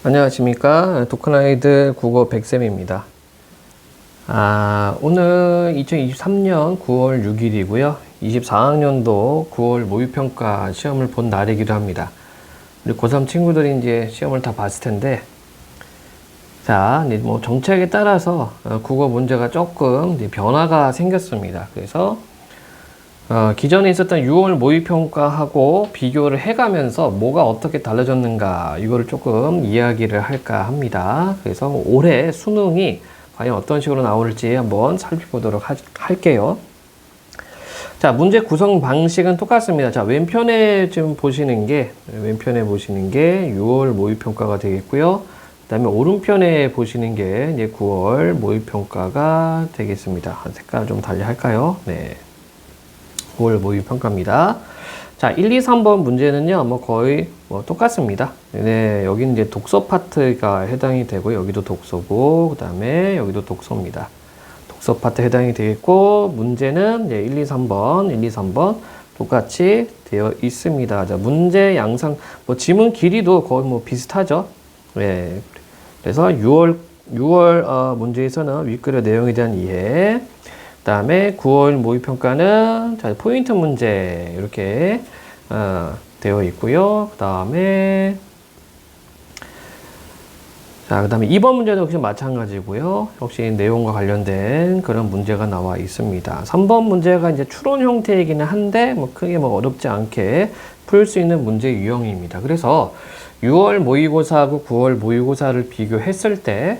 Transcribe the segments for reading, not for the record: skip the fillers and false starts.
안녕하십니까. 토큰아이들 국어 백쌤입니다. 오늘 2023년 9월 6일이고요. 24학년도 9월 모의평가 시험을 본 날이기도 합니다. 우리 고3 친구들이 이제 시험을 다 봤을 텐데, 자, 이제 뭐 정책에 따라서 국어 문제가 조금 이제 변화가 생겼습니다. 그래서 기존에 있었던 6월 모의평가하고 비교를 해가면서 뭐가 어떻게 달라졌는가 이거를 조금 이야기를 할까 합니다. 그래서 올해 수능이 과연 어떤 식으로 나올지 한번 살펴보도록 할게요. 자, 문제 구성 방식은 똑같습니다. 자, 왼편에 지금 보시는 게 6월 모의평가가 되겠고요. 그 다음에 오른편에 보시는 게 이제 9월 모의평가가 되겠습니다. 색깔 좀 달리 할까요? 네. 9월 모의평가입니다. 자, 1, 2, 3번 문제는요, 뭐 거의 똑같습니다. 네, 여기는 이제 독서 파트가 해당이 되고, 여기도 독서고, 그 다음에 여기도 독서입니다. 독서 파트 해당이 되겠고, 문제는 이제 1, 2, 3번 똑같이 되어 있습니다. 자, 문제 양상, 지문 길이도 거의 비슷하죠. 네. 그래서 6월 문제에서는 윗글의 내용에 대한 이해, 그 다음에 9월 모의평가는 자, 포인트 문제 이렇게 되어 있고요. 그 다음에 2번 문제도 역시 마찬가지고요. 역시 내용과 관련된 그런 문제가 나와 있습니다. 3번 문제가 이제 추론 형태이기는 한데 크게 어렵지 않게 풀 수 있는 문제 유형입니다. 그래서 6월 모의고사하고 9월 모의고사를 비교했을 때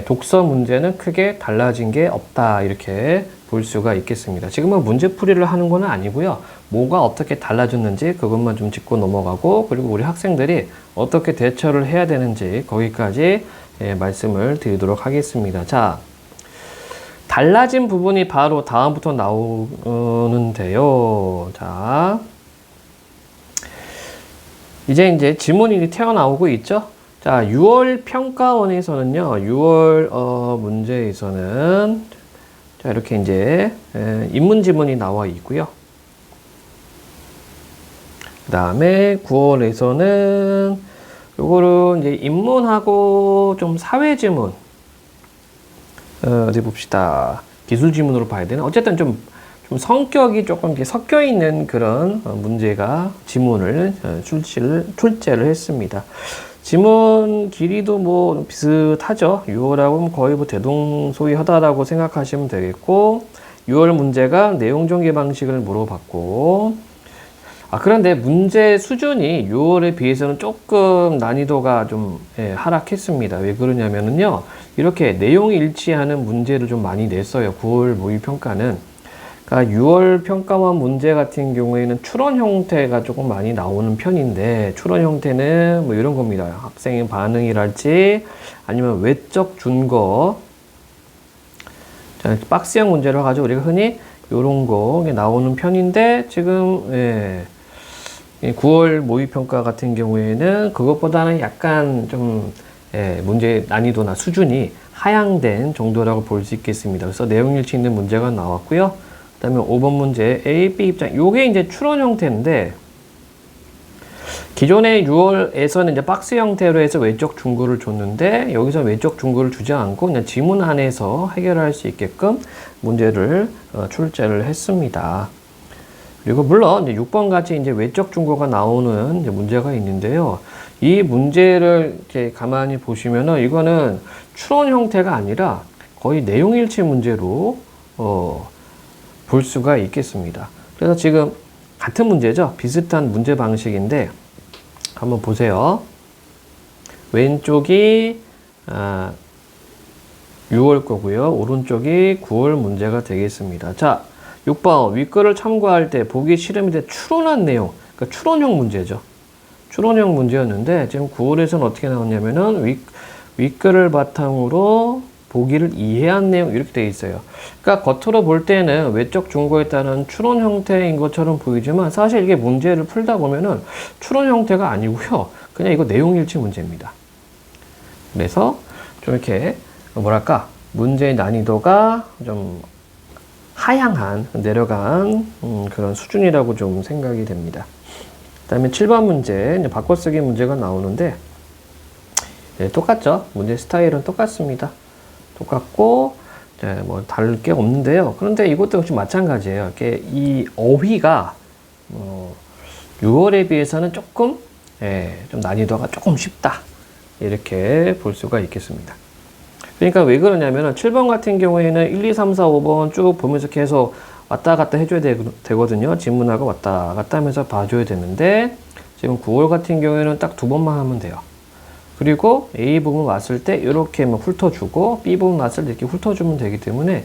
독서 문제는 크게 달라진 게 없다 이렇게 볼 수가 있겠습니다. 지금은 문제풀이를 하는 건 아니고요. 뭐가 어떻게 달라졌는지 그것만 좀 짚고 넘어가고, 그리고 우리 학생들이 어떻게 대처를 해야 되는지 거기까지 말씀을 드리도록 하겠습니다. 자, 달라진 부분이 바로 다음부터 나오는데요. 자, 이제 지문이 튀어나오고 있죠. 자, 6월 평가원에서는요, 6월 문제에서는 자, 이렇게 이제 인문 지문이 나와 있고요. 그 다음에 9월에서는 요거를 이제 인문하고 좀 사회 지문, 어디 봅시다. 기술 지문으로 봐야 되나? 어쨌든 좀 성격이 조금 이렇게 섞여 있는 그런 문제가 지문을 출제를 했습니다. 지문 길이도 비슷하죠. 6월하고 거의 대동소이하다라고 생각하시면 되겠고, 6월 문제가 내용 전개 방식을 물어봤고, 그런데 문제 수준이 6월에 비해서는 조금 난이도가 좀 하락했습니다. 왜 그러냐면요, 이렇게 내용이 일치하는 문제를 좀 많이 냈어요. 9월 모의평가는. 그러니까 6월 평가원 문제 같은 경우에는 추론 형태가 조금 많이 나오는 편인데, 추론 형태는 이런 겁니다. 학생의 반응이랄지 아니면 외적 준거, 자, 박스형 문제로 가지고 우리가 흔히 이런 거 나오는 편인데, 지금 9월 모의평가 같은 경우에는 그것보다는 약간 좀 문제 난이도나 수준이 하향된 정도라고 볼 수 있겠습니다. 그래서 내용 일치 있는 문제가 나왔고요. 그 다음에 5번 문제 A, B 입장, 요게 이제 추론 형태인데, 기존의 6월에서는 이제 박스 형태로 해서 외적 중구를 줬는데, 여기서 외적 중구를 주지 않고 그냥 지문 안에서 해결할 수 있게끔 문제를 출제를 했습니다. 그리고 물론 이제 6번 같이 이제 외적 중구가 나오는 이제 문제가 있는데요. 이 문제를 이렇게 가만히 보시면은 이거는 추론 형태가 아니라 거의 내용 일치 문제로 볼 수가 있겠습니다. 그래서 지금 같은 문제죠. 비슷한 문제 방식인데 한번 보세요. 왼쪽이 6월 거고요. 오른쪽이 9월 문제가 되겠습니다. 자, 6번 윗글을 참고할 때 보기 싫음이 돼 추론한 내용, 그러니까 추론형 문제죠. 추론형 문제였는데 지금 9월에서는 어떻게 나왔냐면은 윗글을 바탕으로 보기를 이해한 내용 이렇게 되어 있어요. 그러니까 겉으로 볼 때는 외적 중거에 따른 추론 형태인 것처럼 보이지만 사실 이게 문제를 풀다 보면은 추론 형태가 아니고요. 그냥 이거 내용 일치 문제입니다. 그래서 좀 이렇게 뭐랄까 문제의 난이도가 좀 내려간 그런 수준이라고 좀 생각이 됩니다. 그 다음에 7번 문제, 이제 바꿔쓰기 문제가 나오는데, 네, 똑같죠. 문제 스타일은 똑같습니다. 똑같고, 네, 뭐 다를 게 없는데요. 그런데 이것도 역시 마찬가지예요. 이게 이 어휘가 6월에 비해서는 조금 좀 난이도가 조금 쉽다. 이렇게 볼 수가 있겠습니다. 그러니까 왜 그러냐면은 7번 같은 경우에는 1, 2, 3, 4, 5번 쭉 보면서 계속 왔다 갔다 해줘야 되거든요. 지문하고 왔다 갔다 하면서 봐줘야 되는데 지금 9월 같은 경우에는 딱 2번만 하면 돼요. 그리고 A 부분 왔을 때 이렇게 훑어주고 B 부분 왔을 때 이렇게 훑어주면 되기 때문에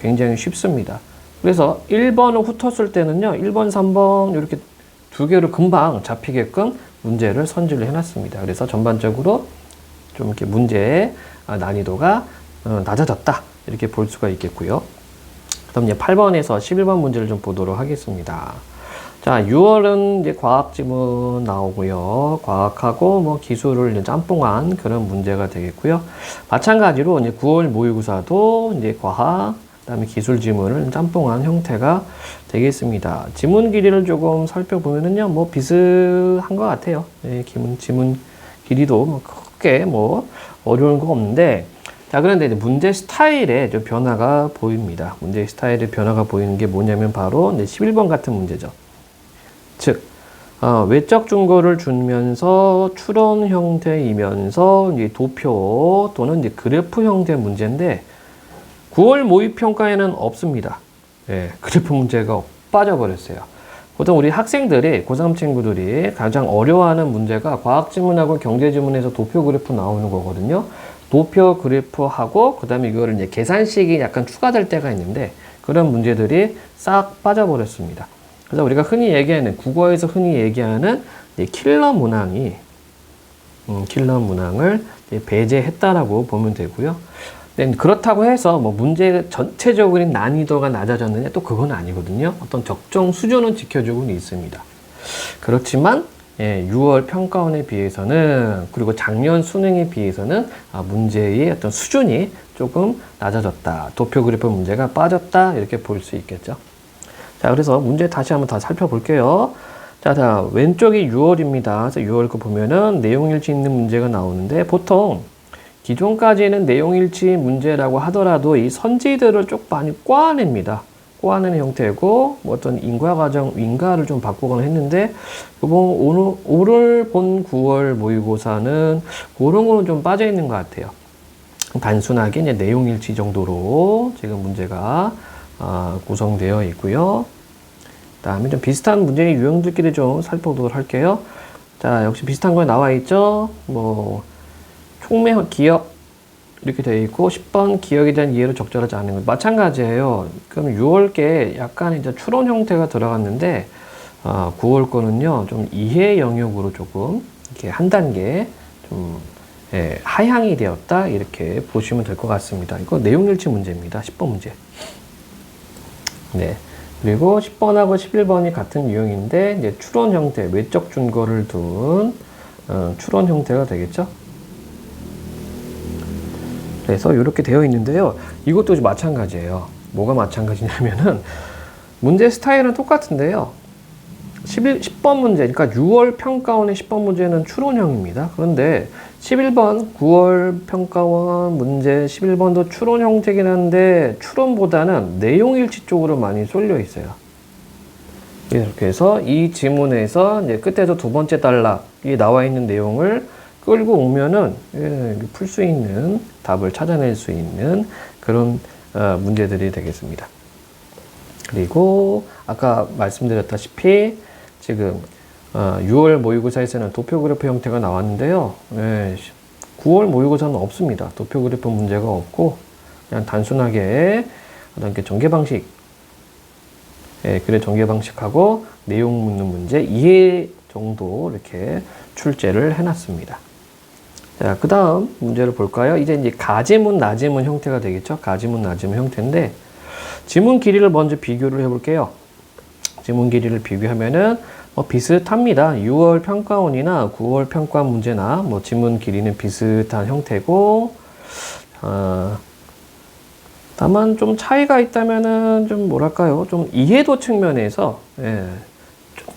굉장히 쉽습니다. 그래서 1번을 훑었을 때는요. 1번, 3번 이렇게 두 개로 금방 잡히게끔 문제를 선지를 해놨습니다. 그래서 전반적으로 좀 이렇게 문제의 난이도가 낮아졌다. 이렇게 볼 수가 있겠고요. 그럼 이제 8번에서 11번 문제를 좀 보도록 하겠습니다. 자, 6월은 이제 과학 지문 나오고요. 과학하고 뭐 기술을 이제 짬뽕한 그런 문제가 되겠고요. 마찬가지로 이제 9월 모의고사도 이제 과학, 그다음에 기술 지문을 짬뽕한 형태가 되겠습니다. 지문 길이를 조금 살펴보면은요, 뭐 비슷한 것 같아요. 네, 지문 길이도 뭐 크게 뭐 어려운 거 없는데, 자, 그런데 이제 문제 스타일에 좀 변화가 보입니다. 문제 스타일의 변화가 보이는 게 뭐냐면 바로 이제 11번 같은 문제죠. 즉, 외적 증거를 주면서 추론 형태이면서 이제 도표 또는 이제 그래프 형태의 문제인데 9월 모의평가에는 없습니다. 예, 그래프 문제가 빠져버렸어요. 보통 우리 학생들이, 고3 친구들이 가장 어려워하는 문제가 과학지문하고 경제지문에서 도표 그래프 나오는 거거든요. 도표 그래프하고, 그 다음에 이거를 이제 계산식이 약간 추가될 때가 있는데, 그런 문제들이 싹 빠져버렸습니다. 그래서 우리가 흔히 얘기하는, 국어에서 흔히 얘기하는 킬러 문항이, 킬러 문항을 배제했다라고 보면 되고요. 그렇다고 해서 뭐 문제 전체적인 난이도가 낮아졌느냐 또 그건 아니거든요. 어떤 적정 수준은 지켜주고 있습니다. 그렇지만 6월 평가원에 비해서는 그리고 작년 수능에 비해서는 문제의 어떤 수준이 조금 낮아졌다. 도표 그래프 문제가 빠졌다. 이렇게 볼 수 있겠죠. 자, 그래서 문제 다시 한번 다 살펴볼게요. 자, 왼쪽이 6월입니다. 그래서 6월 거 보면은 내용일치 있는 문제가 나오는데 보통 기존까지는 내용일치 문제라고 하더라도 이 선지들을 좀 많이 꽈냅니다. 꽈내는 형태고 뭐 어떤 인과과정, 윈가를 좀 바꾸거나 했는데 오늘 본 9월 모의고사는 그런 거는 좀 빠져 있는 것 같아요. 단순하게 이제 내용일치 정도로 지금 문제가 구성되어 있고요. 그다음에 좀 비슷한 문제의 유형들끼리 좀 살펴보도록 할게요. 자, 역시 비슷한 거 나와 있죠. 뭐 촉매 기억 이렇게 되어 있고 10번 기억에 대한 이해를 적절하지 않은 것 마찬가지예요. 그럼 6월께 약간 이제 추론 형태가 들어갔는데 9월 거는요 좀 이해 영역으로 조금 이렇게 한 단계 좀 하향이 되었다 이렇게 보시면 될 것 같습니다. 이거 내용일치 문제입니다. 10번 문제. 네. 그리고 10번하고 11번이 같은 유형인데 이제 추론 형태, 외적 증거를 둔 추론 형태가 되겠죠. 그래서 이렇게 되어 있는데요. 이것도 마찬가지예요. 뭐가 마찬가지냐면은 문제 스타일은 똑같은데요. 10번 문제, 그러니까 6월 평가원의 10번 문제는 추론형입니다. 그런데 11번, 9월 평가원 문제 11번도 추론 형태긴 한데 추론보다는 내용일치 쪽으로 많이 쏠려 있어요. 이렇게 해서 이 지문에서 이제 끝에서 두 번째 단락이 나와 있는 내용을 끌고 오면은 풀 수 있는 답을 찾아낼 수 있는 그런 문제들이 되겠습니다. 그리고 아까 말씀드렸다시피 지금 6월 모의고사에서는 도표 그래프 형태가 나왔는데요. 9월 모의고사는 없습니다. 도표 그래프 문제가 없고 그냥 단순하게 어떤 전개 방식, 글의 전개 방식하고 내용 묻는 문제 이해 정도 이렇게 출제를 해놨습니다. 자, 그 다음 문제를 볼까요? 이제 가지문, 나지문 형태가 되겠죠? 가지문, 나지문 형태인데, 지문 길이를 먼저 비교를 해볼게요. 지문 길이를 비교하면은, 비슷합니다. 6월 평가원이나 9월 평가 문제나, 지문 길이는 비슷한 형태고, 다만 좀 차이가 있다면은, 좀 뭐랄까요? 좀 이해도 측면에서,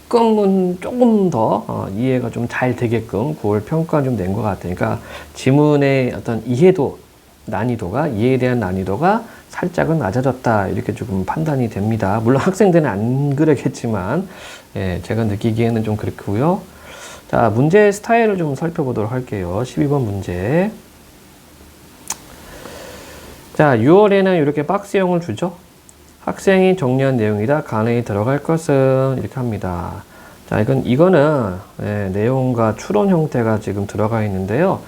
조금 더 이해가 좀 잘 되게끔 9월 평가 좀 낸 것 같아요. 그러니까 지문의 어떤 이해도, 난이도가, 이해에 대한 난이도가 살짝은 낮아졌다. 이렇게 조금 판단이 됩니다. 물론 학생들은 안 그러겠지만, 예, 제가 느끼기에는 좀 그렇고요. 자, 문제 스타일을 좀 살펴보도록 할게요. 12번 문제. 자, 6월에는 이렇게 박스형을 주죠. 학생이 정리한 내용이다. 간회에 들어갈 것은 이렇게 합니다. 자, 이거는 예, 내용과 추론 형태가 지금 들어가 있는데요.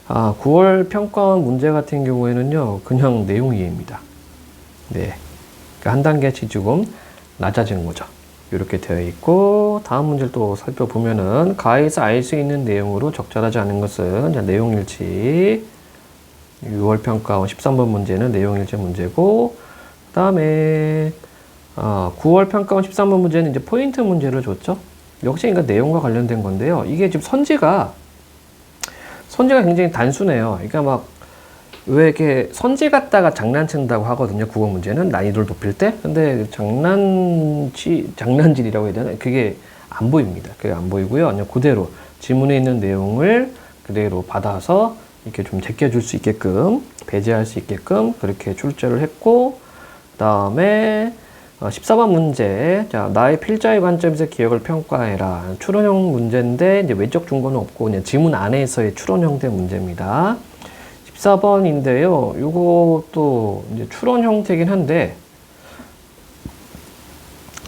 9월 평가원 문제 같은 경우에는요, 그냥 내용 이해입니다. 네, 그러니까 한 단계씩 조금 낮아진 거죠. 이렇게 되어 있고, 다음 문제를 또 살펴보면은 가에서 알 수 있는 내용으로 적절하지 않은 것은 자, 내용일치. 6월 평가원 13번 문제는 내용일치 문제고, 그 다음에 9월 평가원 13번 문제는 이제 포인트 문제를 줬죠. 역시 그러니까 내용과 관련된 건데요. 이게 지금 선지가 굉장히 단순해요. 그러니까 막 왜 이렇게 선지 갖다가 장난친다고 하거든요. 국어 문제는 난이도를 높일 때. 근데 장난질이라고 해야 되나? 그게 안 보입니다. 그게 안 보이고요. 그냥 그대로 지문에 있는 내용을 그대로 받아서 이렇게 좀 제껴줄 수 있게끔, 배제할 수 있게끔 그렇게 출제를 했고, 그 다음에 14번 문제. 자, 나의 필자의 관점에서 기억을 평가해라. 추론형 문제인데, 이제 외적 중거는 없고, 그냥 지문 안에서의 추론 형태 문제입니다. 14번인데요. 요것도 이제 추론 형태긴 한데,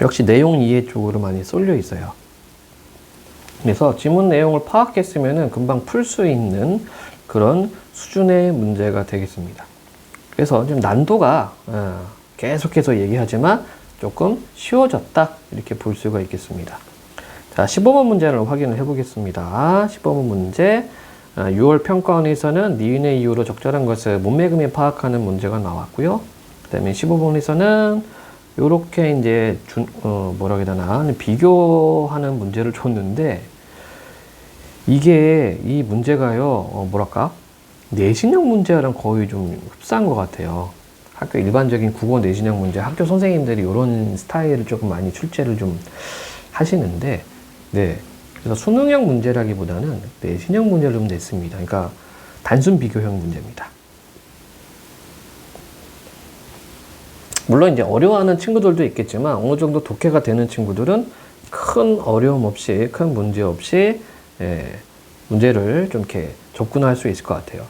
역시 내용 이해 쪽으로 많이 쏠려 있어요. 그래서 지문 내용을 파악했으면은 금방 풀 수 있는 그런 수준의 문제가 되겠습니다. 그래서 좀 난도가, 계속해서 얘기하지만 조금 쉬워졌다. 이렇게 볼 수가 있겠습니다. 자, 15번 문제를 확인을 해 보겠습니다. 15번 문제. 6월 평가원에서는 니은의 이유로 적절한 것을 문맥음에 파악하는 문제가 나왔고요. 그 다음에 15번에서는 요렇게 이제 뭐라고 해야 되나, 비교하는 문제를 줬는데, 이게, 이 문제가요, 뭐랄까, 내신형 문제랑 거의 좀 흡사한 것 같아요. 학교 일반적인 국어 내신형 문제, 학교 선생님들이 이런 스타일을 조금 많이 출제를 좀 하시는데, 네. 그래서 수능형 문제라기보다는 내신형 문제를 좀 냈습니다. 그러니까 단순 비교형 문제입니다. 물론 이제 어려워하는 친구들도 있겠지만 어느 정도 독해가 되는 친구들은 큰 어려움 없이, 큰 문제 없이 문제를 좀 이렇게 접근할 수 있을 것 같아요.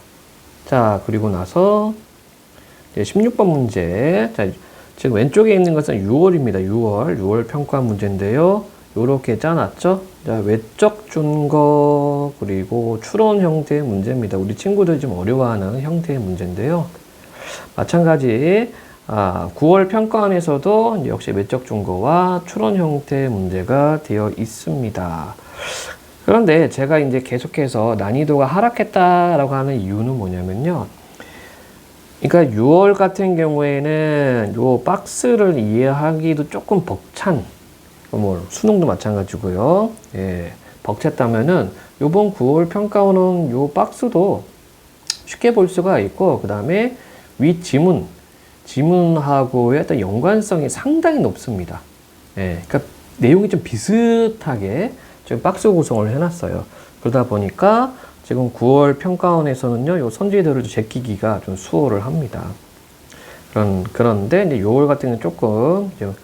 자, 그리고 나서 이제 16번 문제. 자, 지금 왼쪽에 있는 것은 6월입니다. 6월 평가 문제인데요. 요렇게 짜놨죠? 자, 외적 준거, 그리고 추론 형태의 문제입니다. 우리 친구들이 좀 어려워하는 형태의 문제인데요. 마찬가지, 9월 평가원에서도 역시 외적 준거와 추론 형태의 문제가 되어 있습니다. 그런데 제가 이제 계속해서 난이도가 하락했다라고 하는 이유는 뭐냐면요. 그러니까 6월 같은 경우에는 요 박스를 이해하기도 조금 벅찬, 뭐 수능도 마찬가지고요. 예, 벅찼다면은 요번 9월 평가원은 요 박스도 쉽게 볼 수가 있고, 그 다음에 윗 지문하고의 어떤 연관성이 상당히 높습니다. 예, 그러니까 내용이 좀 비슷하게 지금 박스 구성을 해놨어요. 그러다 보니까 지금 9월 평가원에서는요, 요 선지들을 제끼기가 좀 수월을 합니다. 그런데 이제 6월 같은 경우는 조금 좀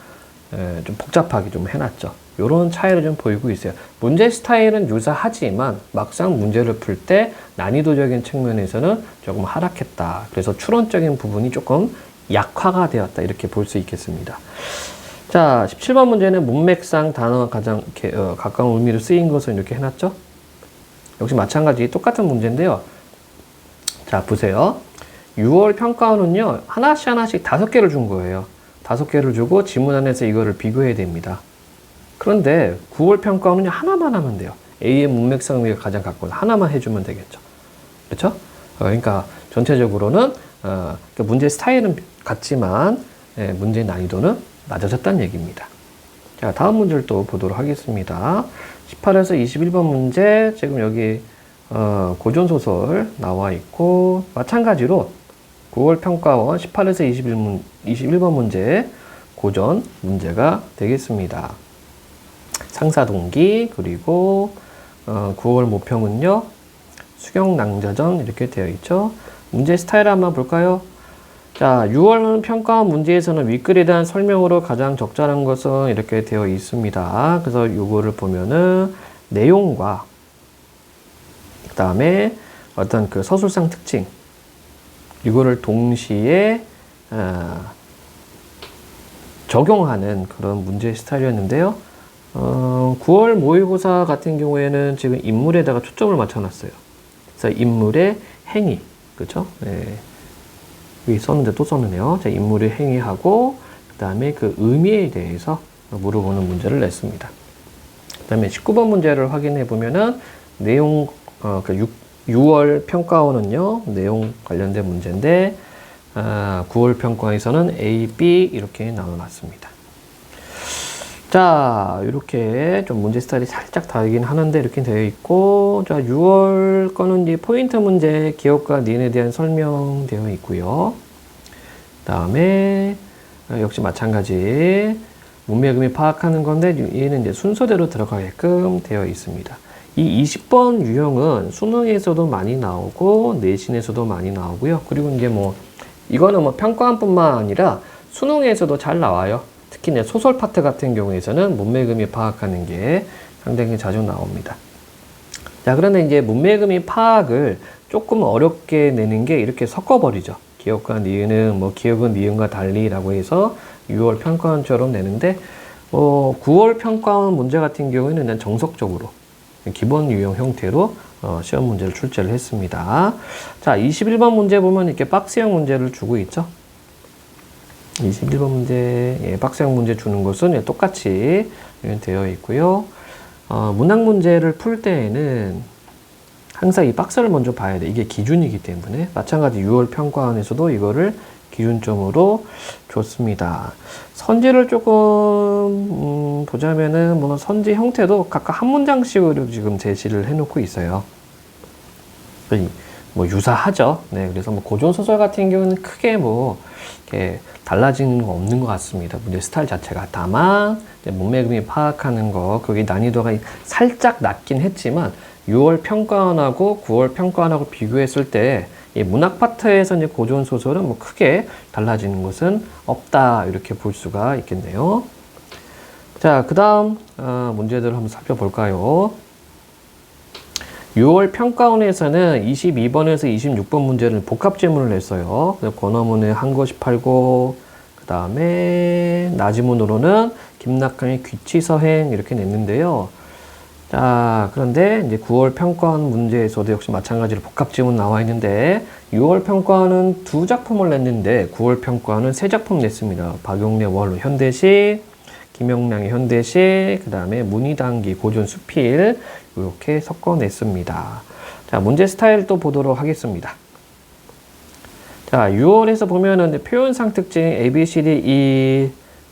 복잡하게 좀 해놨죠. 요런 차이를 좀 보이고 있어요. 문제 스타일은 유사하지만 막상 문제를 풀 때 난이도적인 측면에서는 조금 하락했다. 그래서 추론적인 부분이 조금 약화가 되었다. 이렇게 볼 수 있겠습니다. 자, 17번 문제는 문맥상 단어가 가장 가까운 의미로 쓰인 것을 이렇게 해놨죠. 역시 마찬가지 똑같은 문제인데요. 자, 보세요. 6월 평가원은요, 하나씩 5개를 준 거예요. 5개를 주고 지문 안에서 이거를 비교해야 됩니다. 그런데 9월 평가원은 하나만 하면 돼요. A의 문맥상 의미가 가장 가까운 하나만 해주면 되겠죠. 그렇죠? 그러니까 전체적으로는 그러니까 문제 스타일은 같지만 문제의 난이도는 낮아졌다는 얘기입니다. 자, 다음 문제를 또 보도록 하겠습니다. 18에서 21번 문제, 지금 여기 고전소설 나와 있고, 마찬가지로 9월 평가원 18에서 21번 문제 고전 문제가 되겠습니다. 상사동기, 그리고 9월 모평은요, 수경낭자전 이렇게 되어 있죠. 문제 스타일 한번 볼까요? 자, 6월 평가 문제에서는 윗글에 대한 설명으로 가장 적절한 것은 이렇게 되어 있습니다. 그래서 요거를 보면은 내용과 그 다음에 어떤 그 서술상 특징, 이거를 동시에 적용하는 그런 문제 스타일이었는데요. 9월 모의고사 같은 경우에는 지금 인물에다가 초점을 맞춰놨어요. 그래서 인물의 행위, 그렇죠? 네. 여기 썼는데 또 썼네요. 자, 인물의 행위하고 그 다음에 그 의미에 대해서 물어보는 문제를 냈습니다. 그 다음에 19번 문제를 확인해 보면은 내용, 6월 평가원은요, 내용 관련된 문제인데, 9월 평가에서는 A, B 이렇게 나눠놨습니다. 자, 이렇게 좀 문제 스타일이 살짝 다르긴 하는데 이렇게 되어 있고, 자, 6월 거는 이제 포인트 문제 기억과 니은에 대한 설명되어 있고요. 그 다음에 역시 마찬가지 문맥음이 파악하는 건데 얘는 이제 순서대로 들어가게끔 되어 있습니다. 이 20번 유형은 수능에서도 많이 나오고 내신에서도 많이 나오고요. 그리고 이제 뭐 이거는 뭐 평가원뿐만 아니라 수능에서도 잘 나와요. 특히 내 소설 파트 같은 경우에서는 문맥음이 파악하는 게 상당히 자주 나옵니다. 자, 그런데 이제 문맥음이 파악을 조금 어렵게 내는 게 이렇게 섞어버리죠. 기억과 니은은 뭐 기억은 니은과 달리라고 해서 6월 평가원처럼 내는데 9월 평가원 문제 같은 경우에는 난 정석적으로 기본 유형 형태로 시험 문제를 출제를 했습니다. 자, 21번 문제 보면 이렇게 박스형 문제를 주고 있죠. 21번 문제, 예, 박스형 문제 주는 것은 똑같이 되어 있고요. 문학 문제를 풀 때에는 항상 이 박스를 먼저 봐야 돼. 이게 기준이기 때문에. 마찬가지 6월 평가원에서도 이거를 기준점으로 줬습니다. 선지를 조금 보자면은 뭐 선지 형태도 각각 한 문장씩으로 지금 제시를 해놓고 있어요. 뭐 유사하죠. 네, 그래서 뭐 고전 소설 같은 경우는 크게 뭐 이렇게 달라지는 거 없는 것 같습니다. 문제 스타일 자체가. 다만 문맥음이 파악하는 거, 그게 난이도가 살짝 낮긴 했지만 6월 평가원하고 9월 평가원하고 비교했을 때 이 문학 파트에서 이제 고전 소설은 뭐 크게 달라지는 것은 없다, 이렇게 볼 수가 있겠네요. 자, 그 다음 문제들을 한번 살펴볼까요? 6월 평가원에서는 22번에서 26번 문제를 복합 지문을 냈어요. 권어문에 한 것이 팔고, 그 다음에 나지문으로는 김낙한의 귀치서행 이렇게 냈는데요. 자, 그런데 이제 9월 평가원 문제에서도 역시 마찬가지로 복합 지문 나와 있는데 6월 평가원은 2작품을 냈는데 9월 평가원은 3작품 냈습니다. 박용래 원로 현대시, 김영량의 현대시, 그 다음에 문희단기 고전 수필 이렇게 섞어냈습니다. 자, 문제 스타일 또 보도록 하겠습니다. 자, 6월에서 보면은 표현상 특징 A, B, C, D, E,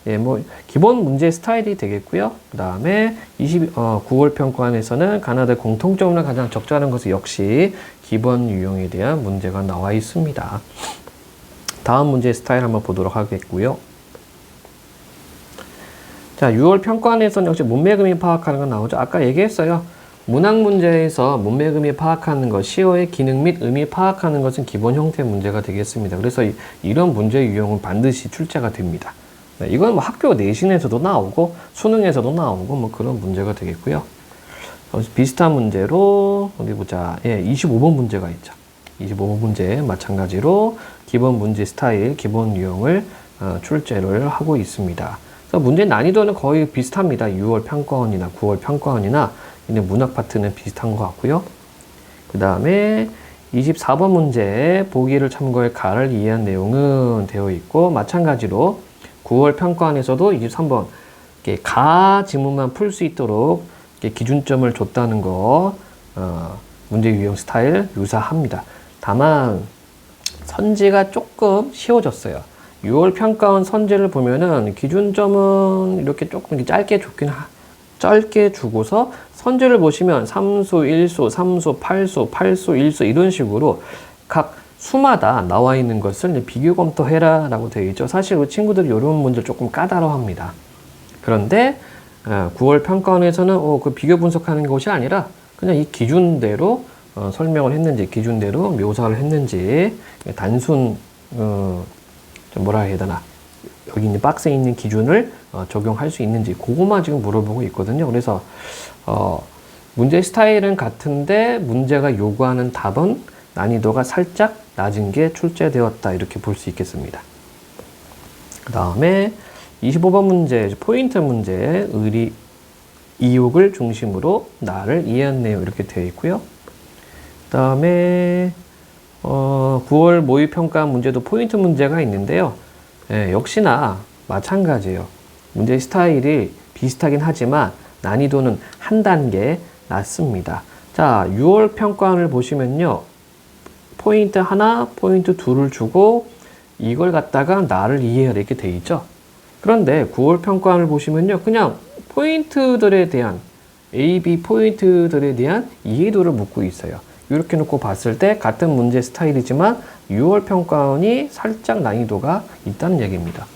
예, 뭐 기본 문제 스타일이 되겠고요. 그 다음에 9월 평가원에서는 가나다의 공통점으로 가장 적절한 것은 역시 기본 유형에 대한 문제가 나와 있습니다. 다음 문제 스타일 한번 보도록 하겠고요. 자, 6월 평가원에서는 역시 문맥음이 파악하는 거 나오죠. 아까 얘기했어요. 문학 문제에서 문맥음이 파악하는 것, 시어의 기능 및 의미 파악하는 것은 기본 형태의 문제가 되겠습니다. 그래서 이런 문제 유형은 반드시 출제가 됩니다. 네, 이건 뭐 학교 내신에서도 나오고 수능에서도 나오고 뭐 그런 문제가 되겠고요. 비슷한 문제로 어디 보자. 예, 25번 문제가 있죠. 25번 문제 마찬가지로 기본 문제 스타일, 기본 유형을 출제를 하고 있습니다. 그래서 문제 난이도는 거의 비슷합니다. 6월 평가원이나 9월 평가원이나 문학 파트는 비슷한 것 같고요. 그 다음에 24번 문제 보기를 참고해 가를 이해한 내용은 되어 있고, 마찬가지로 9월 평가원에서도 23번 가 지문만 풀 수 있도록 기준점을 줬다는 거, 문제 유형 스타일 유사합니다. 다만 선지가 조금 쉬워졌어요. 6월 평가원 선지를 보면은 기준점은 이렇게 조금 짧게 주고서 선지를 보시면 3수, 1수, 3수, 8수, 8수, 1수 이런 식으로 각 수마다 나와 있는 것을 비교 검토해라 라고 되어 있죠. 사실 친구들이 이런 문제를 조금 까다로워합니다. 그런데 9월 평가원에서는 그 비교 분석하는 것이 아니라 그냥 이 기준대로 설명을 했는지, 기준대로 묘사를 했는지, 단순 좀 뭐라 해야 되나, 여기 있는 박스에 있는 기준을 적용할 수 있는지 그것만 지금 물어보고 있거든요. 그래서 문제 스타일은 같은데 문제가 요구하는 답은 난이도가 살짝 낮은 게 출제되었다, 이렇게 볼 수 있겠습니다. 그 다음에 25번 문제, 포인트 문제, 의리, 이욕을 중심으로 나를 이해했네요, 이렇게 되어 있고요. 그 다음에 9월 모의평가 문제도 포인트 문제가 있는데요. 역시나 마찬가지예요. 문제 스타일이 비슷하긴 하지만 난이도는 한 단계 낮습니다. 자, 6월 평가원을 보시면요, 포인트 하나, 포인트 둘을 주고 이걸 갖다가 나를 이해하라 이렇게 돼 있죠. 그런데 9월 평가원을 보시면요, 그냥 포인트들에 대한, A, B 포인트들에 대한 이해도를 묻고 있어요. 이렇게 놓고 봤을 때 같은 문제 스타일이지만 6월 평가원이 살짝 난이도가 있다는 얘기입니다.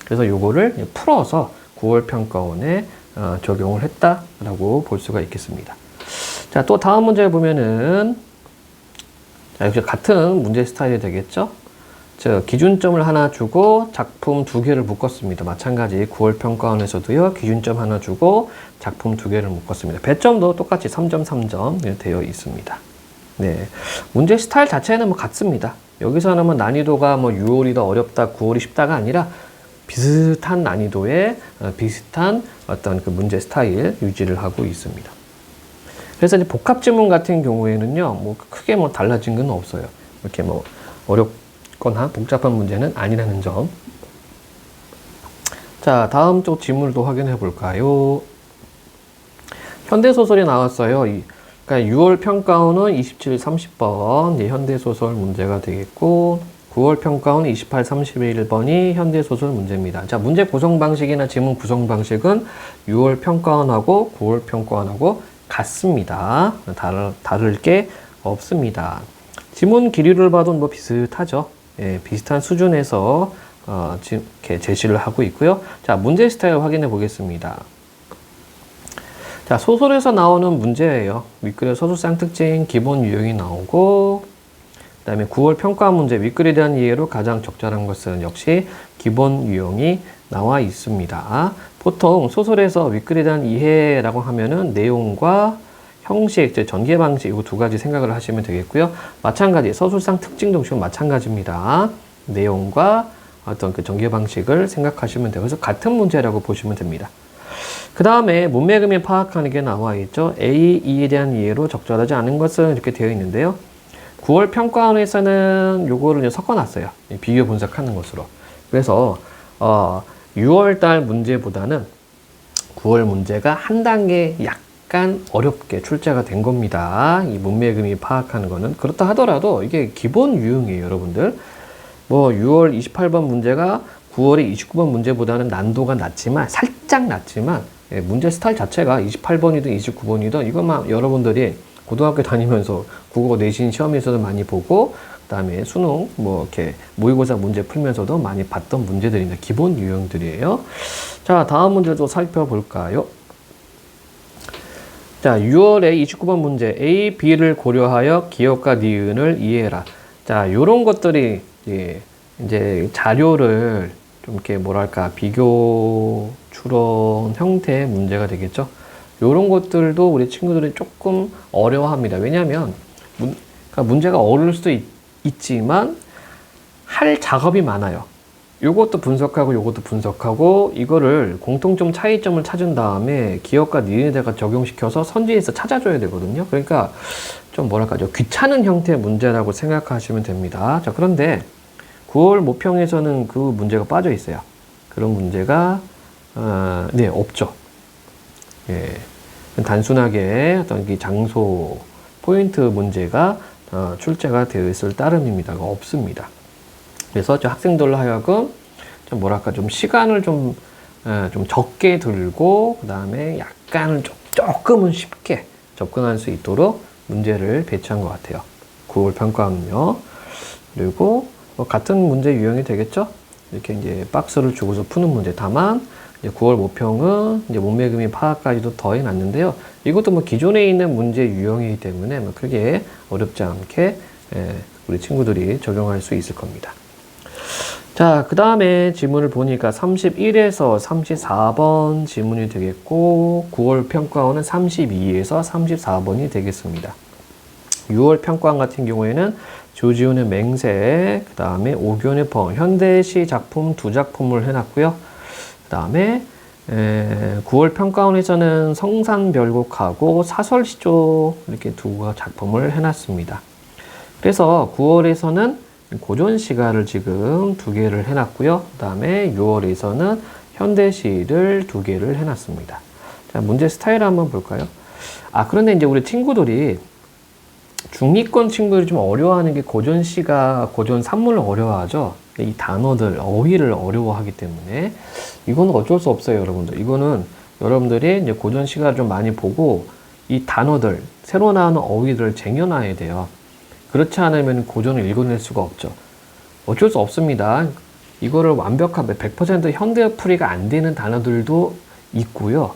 그래서 요거를 풀어서 9월 평가원에 적용을 했다라고 볼 수가 있겠습니다. 자, 또 다음 문제 보면은, 자, 역시 같은 문제 스타일이 되겠죠? 기준점을 하나 주고 작품 2개를 묶었습니다. 마찬가지 9월 평가원에서도요, 기준점 하나 주고 작품 2개를 묶었습니다. 배점도 똑같이 3점, 3점 되어 있습니다. 네, 문제 스타일 자체는 뭐 같습니다. 여기서는 뭐 난이도가 뭐 6월이 더 어렵다, 9월이 쉽다가 아니라 비슷한 난이도의 비슷한 어떤 그 문제 스타일 유지를 하고 있습니다. 그래서 이제 복합 지문 같은 경우에는요, 뭐 크게 뭐 달라진 건 없어요. 이렇게 뭐 어렵거나 복잡한 문제는 아니라는 점. 자, 다음 쪽 지문도 확인해 볼까요? 현대소설이 나왔어요. 그러니까 6월 평가원은 27, 30번 현대소설 문제가 되겠고, 9월 평가원 28, 31번이 현대소설 문제입니다. 자, 문제 구성 방식이나 지문 구성 방식은 6월 평가원하고 9월 평가원하고 같습니다. 다를 게 없습니다. 지문 길이를 봐도 뭐 비슷하죠. 예, 비슷한 수준에서 이렇게 제시를 하고 있고요. 자, 문제 스타일 확인해 보겠습니다. 자, 소설에서 나오는 문제예요. 윗글의 서술상 특징, 기본 유형이 나오고, 그 다음에 9월 평가 문제, 윗글에 대한 이해로 가장 적절한 것은 역시 기본 유형이 나와 있습니다. 보통 소설에서 윗글에 대한 이해라고 하면은 내용과 형식, 전개 방식, 이 두 가지 생각을 하시면 되겠고요. 마찬가지, 서술상 특징도 역시 마찬가지입니다. 내용과 어떤 그 전개 방식을 생각하시면 되고, 그래서 같은 문제라고 보시면 됩니다. 그 다음에 문맥음이 파악하는 게 나와 있죠. A, E에 대한 이해로 적절하지 않은 것은 이렇게 되어 있는데요. 9월 평가원에서는 요거를 이제 섞어놨어요. 비교 분석하는 것으로. 그래서 6월달 문제보다는 9월 문제가 한 단계 약간 어렵게 출제가 된 겁니다. 이 문맥음이 파악하는 거는. 그렇다 하더라도 이게 기본 유형이에요, 여러분들. 뭐 6월 28번 문제가 9월의 29번 문제보다는 난도가 낮지만, 살짝 낮지만, 문제 스타일 자체가 28번이든 29번이든 이것만 여러분들이 고등학교 다니면서 국어 내신 시험에서도 많이 보고, 그 다음에 수능 뭐 이렇게 모의고사 문제 풀면서도 많이 봤던 문제들인데 기본 유형들이에요. 자, 다음 문제도 살펴볼까요? 자, 6월에 29번 문제, A, B를 고려하여 기역과 니은을 이해해라. 자, 요런 것들이 이제 자료를 좀 이렇게 뭐랄까 비교 추론 형태의 문제가 되겠죠. 이런 것들도 우리 친구들이 조금 어려워합니다. 왜냐하면 그러니까 문제가 어려울 수도 있지만 할 작업이 많아요. 요것도 분석하고 요것도 분석하고 이거를 공통점 차이점을 찾은 다음에 기억과 니은에다가 적용시켜서 선지에서 찾아줘야 되거든요. 그러니까 좀 뭐랄까 좀 귀찮은 형태의 문제라고 생각하시면 됩니다. 자, 그런데 9월 모평에서는 그 문제가 빠져 있어요. 그런 문제가 네, 없죠. 예, 단순하게 어떤 이 장소 포인트 문제가 출제가 되어 있을 따름입니다. 없습니다. 그래서 저 학생들로 하여금 좀 뭐랄까 좀 시간을 좀 적게 들고 그 다음에 약간은 조금은 쉽게 접근할 수 있도록 문제를 배치한 것 같아요. 9월 평가는요. 그리고 같은 문제 유형이 되겠죠? 이렇게 이제 박스를 주고서 푸는 문제. 다만 이제 9월 모평은 이제 문매금이 파악까지도 더해 놨는데요. 이것도 뭐 기존에 있는 문제 유형이기 때문에 뭐 크게 어렵지 않게 우리 친구들이 적용할 수 있을 겁니다. 자, 그 다음에 지문을 보니까 31에서 34번 지문이 되겠고 9월 평가원은 32에서 34번이 되겠습니다. 6월 평가원 같은 경우에는 조지훈의 맹세, 그 다음에 오교훈의 펑, 현대시 작품 2작품을 해놨고요. 그 다음에 9월 평가원에서는 성산별곡하고 사설시조 이렇게 두 작품을 해놨습니다. 그래서 9월에서는 고전시가를 지금 2개를 해놨고요. 그 다음에 6월에서는 현대시를 2개를 해놨습니다. 자, 문제 스타일 한번 볼까요? 그런데 이제 우리 친구들이 중위권 친구들이 좀 어려워하는 게 고전시가, 고전 산문을 어려워하죠. 이 단어들, 어휘를 어려워하기 때문에 이거는 어쩔 수 없어요, 여러분들. 이거는 여러분들이 이제 고전시가를 좀 많이 보고 이 단어들, 새로 나오는 어휘들을 쟁여놔야 돼요. 그렇지 않으면 고전을 읽어낼 수가 없죠. 어쩔 수 없습니다. 이거를 완벽하게 100% 현대어풀이가 안 되는 단어들도 있고요.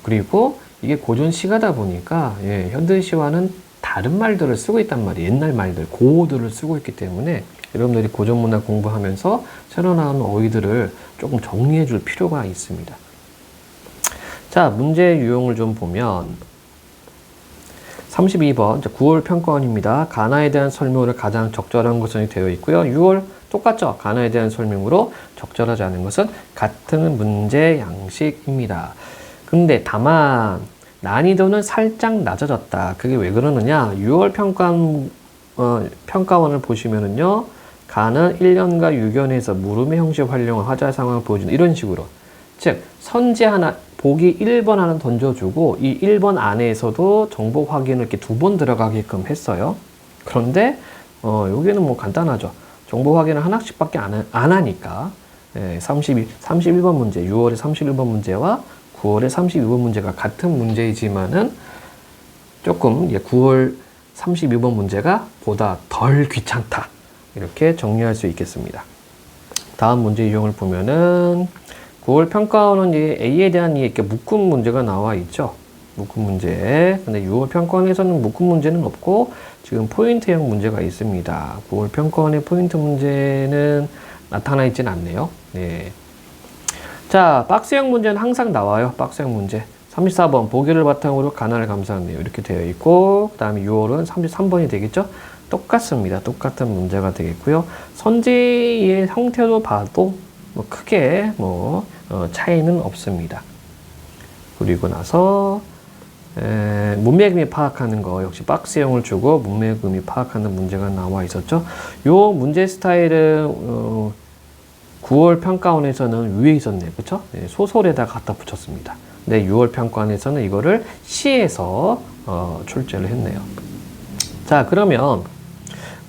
그리고 이게 고전시가다 보니까 현대시와는 다른 말들을 쓰고 있단 말이에요. 옛날 말들, 고어들을 쓰고 있기 때문에 여러분들이 고전문학 공부하면서 새로 나오는 어휘들을 조금 정리해 줄 필요가 있습니다. 자, 문제 유형을 좀 보면 32번 9월 평가원입니다. 가나에 대한 설명으로 가장 적절한 것은 되어 있고요. 6월 똑같죠. 가나에 대한 설명으로 적절하지 않은 것은 같은 문제 양식입니다. 근데 다만 난이도는 살짝 낮아졌다. 그게 왜 그러느냐? 6월 평가원을 보시면은요. 가는 1년과 유견에서 물음의 형식 활용한 화자 상황을 보여준다. 이런 식으로. 즉, 선지 하나, 보기 1번 하나 던져주고 이 1번 안에서도 정보 확인을 이렇게 2번 들어가게끔 했어요. 그런데 여기는 뭐 간단하죠. 정보 확인을 하나씩밖에 안 하니까 31번 문제, 6월에 31번 문제와 9월에 32번 문제가 같은 문제이지만은 조금 9월 32번 문제가 보다 덜 귀찮다. 이렇게 정리할 수 있겠습니다. 다음 문제 유형을 보면은 9월 평가원은 A에 대한 이렇게 묶음 문제가 나와 있죠. 묶음 문제. 근데 6월 평가원에서는 묶음 문제는 없고 지금 포인트형 문제가 있습니다. 9월 평가원의 포인트 문제는 나타나 있진 않네요. 네. 자, 박스형 문제는 항상 나와요. 박스형 문제. 34번 보기를 바탕으로 가나를 감상하네요. 이렇게 되어 있고 그 다음에 6월은 33번이 되겠죠. 똑같습니다. 똑같은 문제가 되겠고요. 선지의 형태로 봐도 뭐 크게 차이는 없습니다. 그리고 나서 문맥음이 파악하는 거 역시 박스형을 주고 문맥음이 파악하는 문제가 나와 있었죠. 요 문제 스타일은 9월 평가원에서는 위에 있었네요. 그쵸? 소설에다 갖다 붙였습니다. 근데 6월 평가원에서는 이거를 시에서 출제를 했네요. 자, 그러면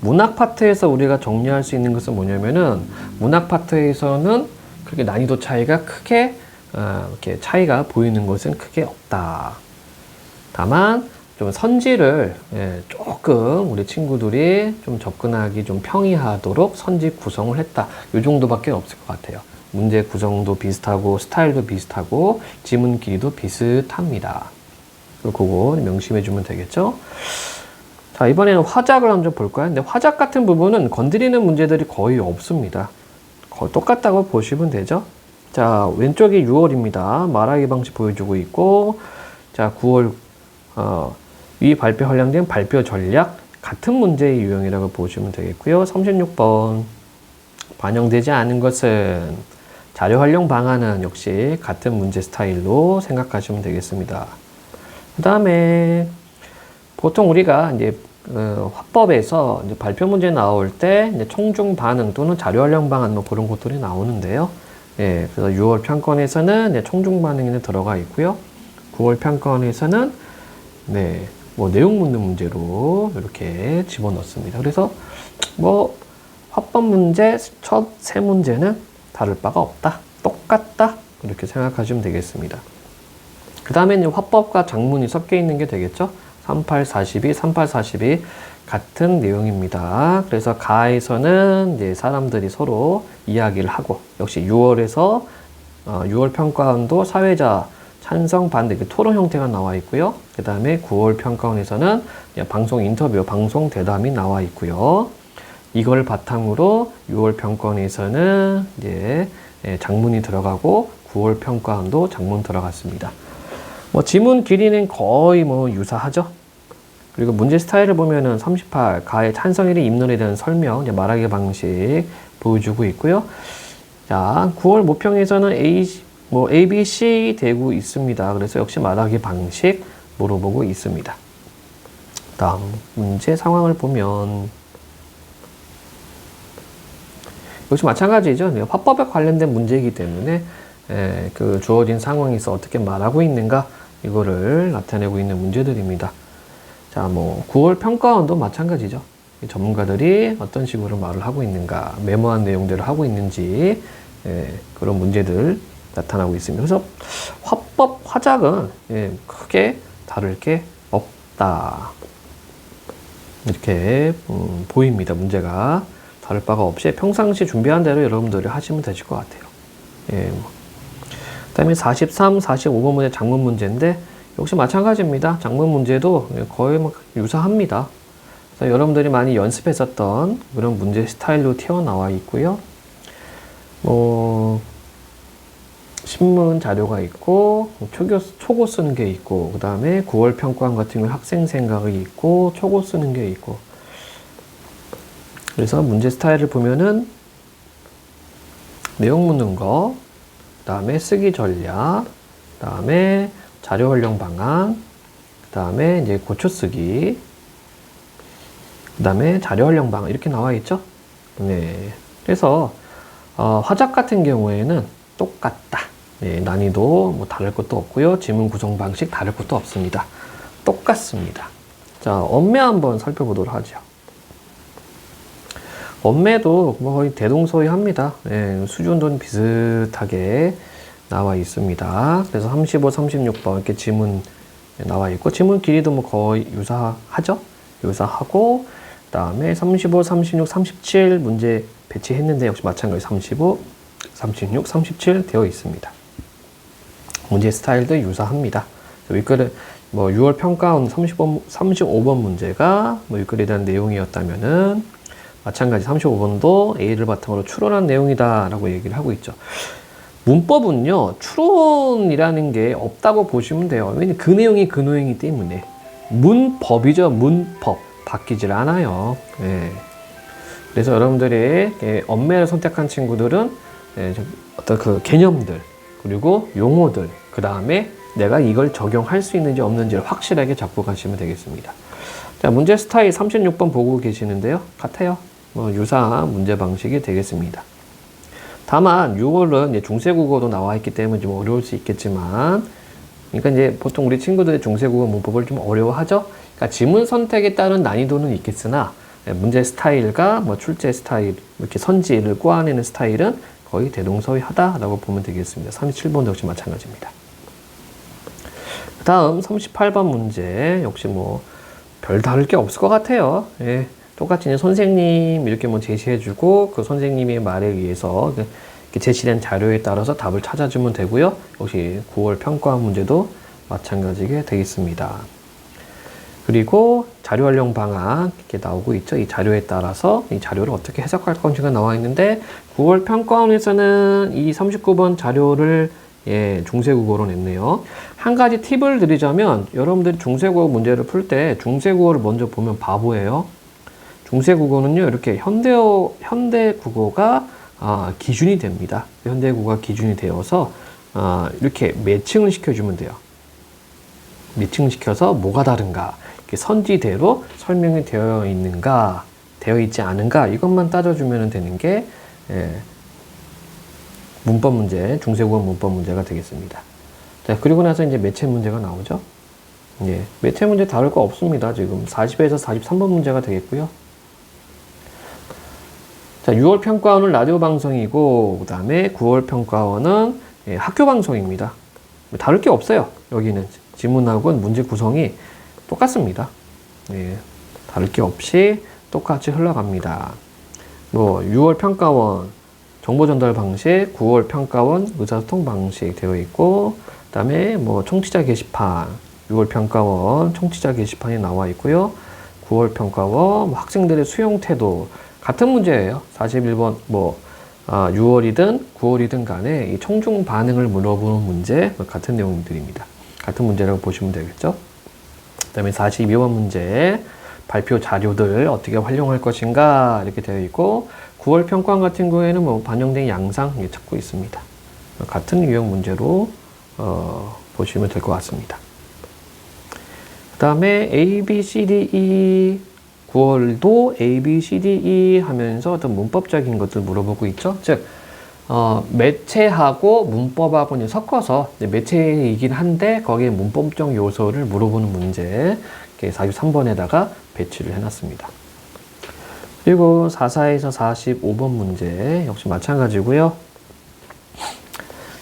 문학 파트에서 우리가 정리할 수 있는 것은 뭐냐면은 문학 파트에서는 그렇게 난이도 차이가 크게 이렇게 차이가 보이는 것은 크게 없다. 다만 좀 선지를 조금 우리 친구들이 좀 접근하기 좀 평이하도록 선지 구성을 했다. 이 정도밖에 없을 것 같아요. 문제 구성도 비슷하고 스타일도 비슷하고 지문 길이도 비슷합니다. 그거 명심해 주면 되겠죠. 자, 이번에는 화작을 한번 볼까요? 근데 화작 같은 부분은 건드리는 문제들이 거의 없습니다. 거의 똑같다고 보시면 되죠. 자, 왼쪽이 6월입니다. 말하기 방식 보여주고 있고, 자, 9월, 위 발표 활용된 발표 전략, 같은 문제의 유형이라고 보시면 되겠고요. 36번, 반영되지 않은 것은 자료 활용 방안은 역시 같은 문제 스타일로 생각하시면 되겠습니다. 그 다음에 보통 우리가 이제 화법에서 이제 발표 문제 나올 때 이제 총중 반응 또는 자료 활용 방안 뭐 그런 것들이 나오는데요. 그래서 6월 평가원에서는 이제 총중 반응이 들어가 있고요. 9월 평가원에서는 뭐 내용 묻는 문제로 이렇게 집어넣습니다. 그래서 뭐 화법 문제 첫 세 문제는 다를 바가 없다, 똑같다 이렇게 생각하시면 되겠습니다. 그 다음에 이제 화법과 작문이 섞여 있는 게 되겠죠. 3842, 3842 같은 내용입니다. 그래서 가에서는 이제 사람들이 서로 이야기를 하고 역시 6월에서 6월 평가원도 사회자 찬성 반대 토론 형태가 나와 있고요. 그 다음에 9월 평가원에서는 방송 인터뷰, 방송 대담이 나와 있고요. 이걸 바탕으로 6월 평가원에서는 이제 장문이 들어가고 9월 평가원도 장문 들어갔습니다. 뭐 지문 길이는 거의 뭐 유사하죠. 그리고 문제 스타일을 보면은 38 가의 찬성일의 입론에 대한 설명, 이제 말하기 방식 보여주고 있고요. 자, 9월 모평에서는 A, B, C 되고 있습니다. 그래서 역시 말하기 방식 물어보고 있습니다. 다음 문제 상황을 보면 역시 마찬가지죠. 화법에 관련된 문제이기 때문에 그 주어진 상황에서 어떻게 말하고 있는가 이거를 나타내고 있는 문제들입니다. 자, 뭐 9월 평가원도 마찬가지죠. 전문가들이 어떤 식으로 말을 하고 있는가, 메모한 내용대로 하고 있는지 그런 문제들 나타나고 있습니다. 그래서 화법, 화작은 크게 다를 게 없다. 이렇게 보입니다. 문제가 다를 바가 없이 평상시 준비한 대로 여러분들이 하시면 되실 것 같아요. 그 다음에 43, 45번 문제 장문 문제인데 역시 마찬가지입니다. 장문 문제도 거의 유사합니다. 그래서 여러분들이 많이 연습했었던 그런 문제 스타일로 튀어나와 있고요. 신문 자료가 있고, 초고 쓰는 게 있고, 그 다음에 9월 평가원 같은 경우 학생 생각이 있고, 초고 쓰는 게 있고. 그래서 문제 스타일을 보면은 내용 묻는 거, 그 다음에 쓰기 전략, 그 다음에 자료 활용 방안, 그 다음에 이제 고쳐 쓰기, 그 다음에 자료 활용 방안 이렇게 나와 있죠. 네. 그래서 화작 같은 경우에는 똑같다. 네, 난이도 뭐 다를 것도 없고요. 지문 구성 방식 다를 것도 없습니다. 똑같습니다. 자, 언매 한번 살펴보도록 하죠. 언매도 뭐 거의 대동소이합니다. 네, 수준도 비슷하게 나와 있습니다. 그래서 35, 36번 이렇게 지문 나와 있고 지문 길이도 뭐 거의 유사하죠. 유사하고 그 다음에 35, 36, 37 문제 배치했는데 역시 마찬가지 35, 36, 37 되어 있습니다. 문제 스타일도 유사합니다. 윗글에 뭐 6월 평가원 35번 문제가 뭐 윗글에 대한 내용이었다면은 마찬가지 35번도 A를 바탕으로 추론한 내용이다 라고 얘기를 하고 있죠. 문법은요, 추론이라는 게 없다고 보시면 돼요. 왜냐면 그 내용이 그 내용이기 때문에. 문법이죠, 문법. 바뀌질 않아요. 예. 그래서 여러분들이 언매를 선택한 친구들은 어떤 그 개념들, 그리고 용어들, 그 다음에 내가 이걸 적용할 수 있는지 없는지를 확실하게 잡고 가시면 되겠습니다. 자, 문제 스타일 36번 보고 계시는데요. 같아요. 뭐 유사한 문제 방식이 되겠습니다. 다만 6월은 중세국어도 나와 있기 때문에 좀 어려울 수 있겠지만, 그러니까 이제 보통 우리 친구들의 중세국어 문법을 좀 어려워하죠. 그러니까 지문 선택에 따른 난이도는 있겠으나 문제 스타일과 뭐 출제 스타일, 이렇게 선지를 꼬아내는 스타일은 거의 대동소이하다라고 보면 되겠습니다. 37번도 역시 마찬가지입니다. 그 다음 38번 문제 역시 뭐 별 다를 게 없을 것 같아요. 예. 똑같이 이제 선생님 이렇게 뭐 제시해주고 그 선생님의 말에 의해서 제시된 자료에 따라서 답을 찾아주면 되고요. 역시 9월 평가 문제도 마찬가지게 되겠습니다. 그리고 자료 활용 방안 이렇게 나오고 있죠. 이 자료에 따라서 이 자료를 어떻게 해석할 건지가 나와 있는데 9월 평가원에서는 이 39번 자료를 중세국어로 냈네요. 한 가지 팁을 드리자면 여러분들이 중세국어 문제를 풀 때 중세국어를 먼저 보면 바보예요. 중세국어는요, 이렇게 현대국어가 기준이 됩니다. 현대국어가 기준이 되어서 이렇게 매칭을 시켜주면 돼요. 매칭을 시켜서 뭐가 다른가, 이렇게 선지대로 설명이 되어 있는가, 되어 있지 않은가, 이것만 따져주면 되는 게 문법 문제, 중세국어 문법 문제가 되겠습니다. 자, 그리고 나서 이제 매체 문제가 나오죠. 예, 매체 문제 다를 거 없습니다. 지금 40에서 43번 문제가 되겠고요. 자, 6월 평가원은 라디오 방송이고, 그 다음에 9월 평가원은 학교 방송입니다. 다를 게 없어요. 여기는 지문하고 문제 구성이 똑같습니다. 예, 다를 게 없이 똑같이 흘러갑니다. 뭐 6월 평가원 정보 전달 방식, 9월 평가원, 의사소통 방식 되어 있고, 그 다음에 뭐 청취자 게시판, 6월 평가원, 청취자 게시판이 나와 있고요. 9월 평가원, 학생들의 수용 태도, 같은 문제예요. 41번, 6월이든 9월이든 간에 이 청중 반응을 물어보는 문제, 같은 내용들입니다. 같은 문제라고 보시면 되겠죠. 그 다음에 42번 문제, 발표 자료들 어떻게 활용할 것인가 이렇게 되어 있고, 9월 평가원 같은 경우에는 뭐 반영된 양상 찾고 있습니다. 같은 유형 문제로 보시면 될 것 같습니다. 그 다음에 A, B, C, D, E 9월도 A, B, C, D, E 하면서 어떤 문법적인 것들 물어보고 있죠. 즉 매체하고 문법하고 이제 섞어서 매체이긴 한데 거기에 문법적 요소를 물어보는 문제 43번에다가 배치를 해놨습니다. 그리고 44에서 45번 문제 역시 마찬가지고요.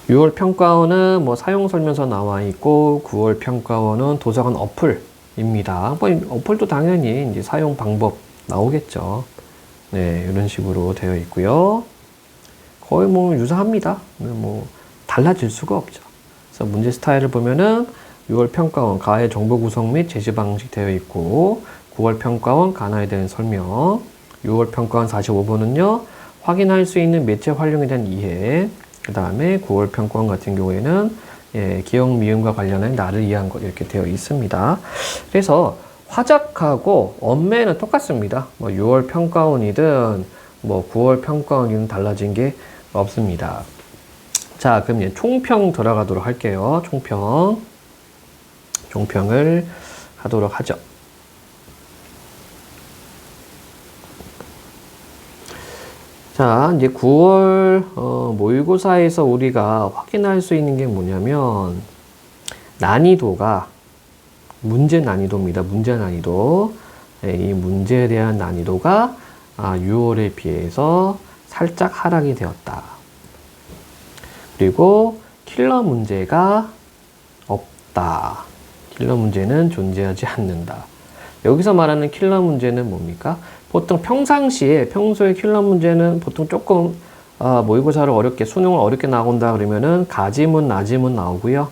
6월 평가원은 뭐 사용 설명서 나와 있고 9월 평가원은 도서관 어플입니다. 뭐 어플도 당연히 이제 사용 방법 나오겠죠. 네, 이런 식으로 되어 있고요. 거의 뭐 유사합니다. 뭐 달라질 수가 없죠. 그래서 문제 스타일을 보면은 6월 평가원 가의 정보 구성 및 제시 방식 되어 있고 9월 평가원 가나에 대한 설명 6월 평가원 45번은요. 확인할 수 있는 매체 활용에 대한 이해 그 다음에 9월 평가원 같은 경우에는 기억 미음과 관련한 나를 이해한 것 이렇게 되어 있습니다. 그래서 화작하고 언매는 똑같습니다. 뭐 6월 평가원이든 뭐 9월 평가원이든 달라진 게 없습니다. 자, 그럼 이제 총평 들어가도록 할게요. 총평을 하도록 하죠. 자, 이제 9월 모의고사에서 우리가 확인할 수 있는 게 뭐냐면 난이도가 문제 난이도입니다. 문제 난이도. 이 문제에 대한 난이도가 6월에 비해서 살짝 하락이 되었다. 그리고 킬러 문제가 없다. 킬러 문제는 존재하지 않는다. 여기서 말하는 킬러 문제는 뭡니까? 보통 평소에 킬러 문제는 보통 조금 모의고사를 수능을 어렵게 나온다 그러면은 가지문, 나지문 나오고요.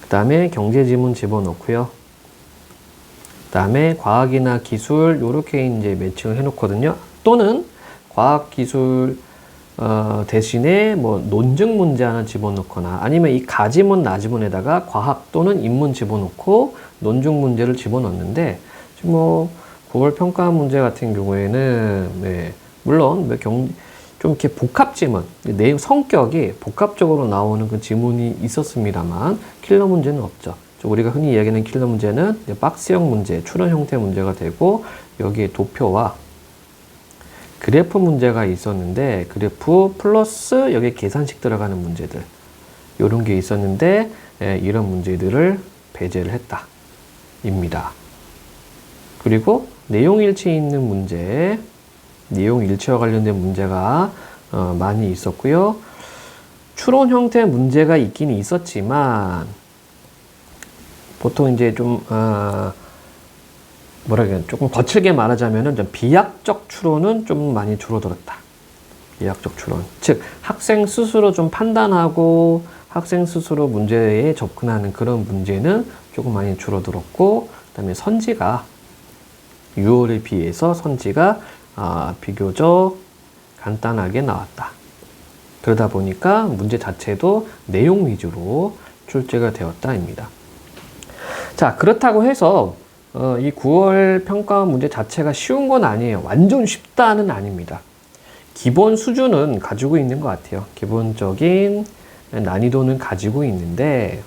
그 다음에 경제지문 집어넣고요. 그 다음에 과학이나 기술 요렇게 이제 매칭을 해놓거든요. 또는 과학, 기술 대신에 뭐 논증 문제 하나 집어넣거나 아니면 이 가지문, 나지문에다가 과학 또는 인문 집어넣고 논증 문제를 집어넣는데 지금 뭐 9월 평가 문제 같은 경우에는 물론 좀 이렇게 복합 지문, 내용 성격이 복합적으로 나오는 그 지문이 있었습니다만 킬러 문제는 없죠. 우리가 흔히 이야기하는 킬러 문제는 박스형 문제, 추론 형태 문제가 되고 여기에 도표와 그래프 문제가 있었는데 그래프 플러스 여기에 계산식 들어가는 문제들 이런 게 있었는데 이런 문제들을 배제를 했다 입니다. 그리고 내용 일치 있는 문제, 내용 일치와 관련된 문제가 많이 있었고요. 추론 형태 문제가 있긴 있었지만 보통 이제 좀 조금 거칠게 말하자면은 좀 비약적 추론은 좀 많이 줄어들었다. 비약적 추론. 즉, 학생 스스로 좀 판단하고 학생 스스로 문제에 접근하는 그런 문제는 조금 많이 줄어들었고, 그 다음에 선지가 6월에 비해서 선지가 비교적 간단하게 나왔다. 그러다 보니까 문제 자체도 내용 위주로 출제가 되었다입니다. 자, 그렇다고 해서 이 9월 평가 문제 자체가 쉬운 건 아니에요. 완전 쉽다는 아닙니다. 기본 수준은 가지고 있는 것 같아요. 기본적인 난이도는 가지고 있는데,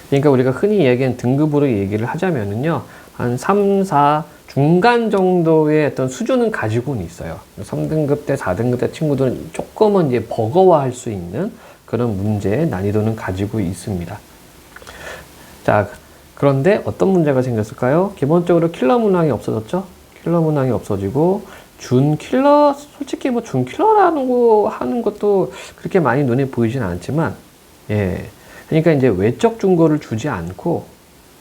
그러니까 우리가 흔히 얘기하는 등급으로 얘기를 하자면은요, 한 3, 4 중간 정도의 어떤 수준은 가지고는 있어요. 3등급 때, 4등급 때 친구들은 조금은 이제 버거워할 수 있는 그런 문제의 난이도는 가지고 있습니다. 자, 그런데 어떤 문제가 생겼을까요? 기본적으로 킬러 문항이 없어졌죠? 킬러 문항이 없어지고, 준킬러, 솔직히 뭐 준킬러라는 거 하는 것도 그렇게 많이 눈에 보이진 않지만, 그러니까 이제 외적 준거를 주지 않고,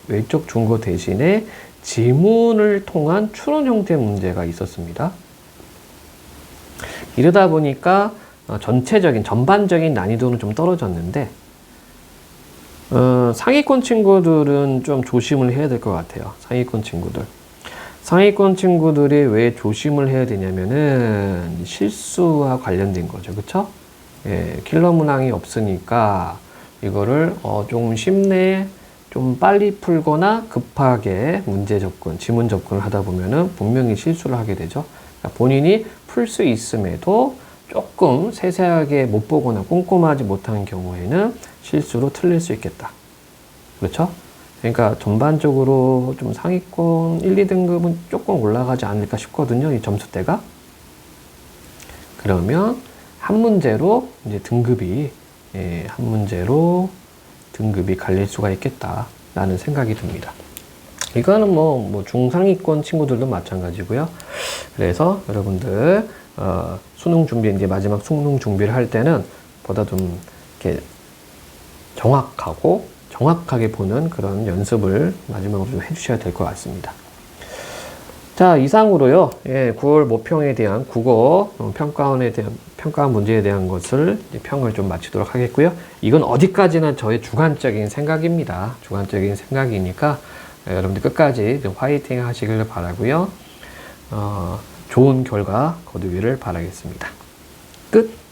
외적 준거 대신에 지문을 통한 추론 형태 문제가 있었습니다. 이러다 보니까 전반적인 난이도는 좀 떨어졌는데, 상위권 친구들은 좀 조심을 해야 될 것 같아요. 상위권 친구들이 왜 조심을 해야 되냐면은 실수와 관련된 거죠. 그쵸? 예, 킬러 문항이 없으니까 이거를 좀 쉽네, 좀 빨리 풀거나 급하게 지문 접근을 하다 보면은 분명히 실수를 하게 되죠. 그러니까 본인이 풀 수 있음에도 조금 세세하게 못 보거나 꼼꼼하지 못한 경우에는 실수로 틀릴 수 있겠다. 그렇죠? 그러니까 전반적으로 좀 상위권 1, 2등급은 조금 올라가지 않을까 싶거든요. 이 점수대가. 그러면 한 문제로 이제 등급이 갈릴 수가 있겠다라는 생각이 듭니다. 이거는 뭐 중상위권 친구들도 마찬가지고요. 그래서 여러분들 이제 마지막 수능 준비를 할 때는 보다 좀 이렇게 정확하게 보는 그런 연습을 마지막으로 좀 해주셔야 될 것 같습니다. 자, 이상으로요, 9월 모평에 대한 국어 평가원 문제에 대한 것을 평을 좀 마치도록 하겠고요. 이건 어디까지나 저의 주관적인 생각입니다. 주관적인 생각이니까 여러분들 끝까지 좀 화이팅 하시길 바라고요. 좋은 결과 거두기를 바라겠습니다. 끝.